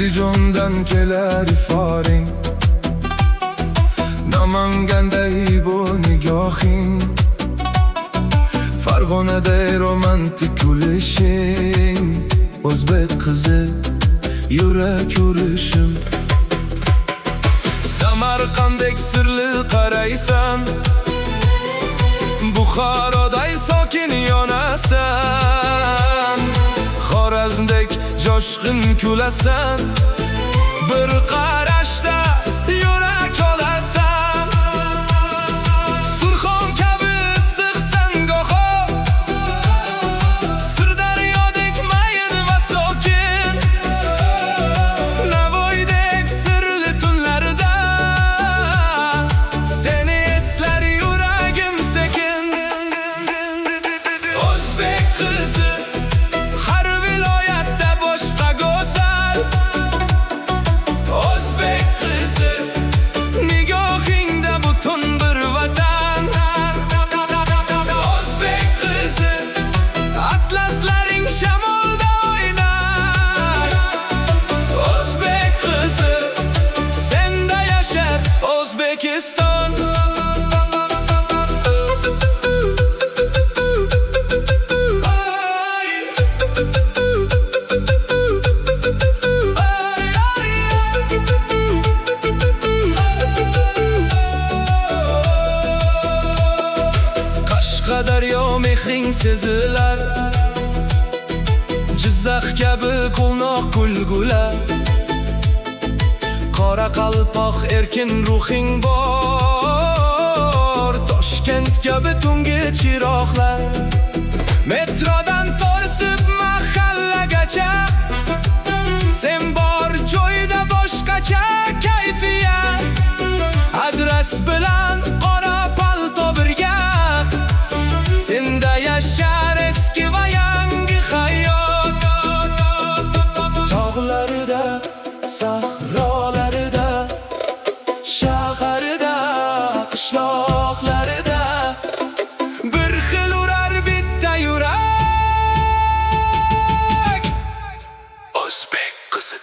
Andijondan kelar iforing, Namanganday bu nigohing, Farg'onaday romantik kulishing, o'zbek qizi yurak urishim. Samarqanddek sirli qaraysan, Buxoroday sokin yonasan, Xorazmdek joshqin kulasan, bir qarashda yurak olasan. Surxon kabi issiqsan go'yo, Sirdaryodek mayin va sokin, Navoiydek sirli tunlarda seni eslar yuragim sekin. O'zbek qizi har viloyatda boshqa go'zal, O'zbek qizi nigohingda butun bir vatan. O'zbek qizi atlaslaring shamolda o'ynar, O'zbek qizi senda yashar O'zbekiston. Qashqadaryo mehring sezilar, Jizzax kabi quvnoq kulgular, Qoraqalpoq erkin ruhing bor, Toshkent kabi tungi chiroqlar. Metrodan tortib mahallagacha, sen bor joyda boshqacha kayfiyat. Adres bilan qora palto birga, senda yashar eski va yangi hayot. Tog'larida, sahrolarida, shaharida, qishloqlarida bir xil urar bitta yurak. O'zbek qizi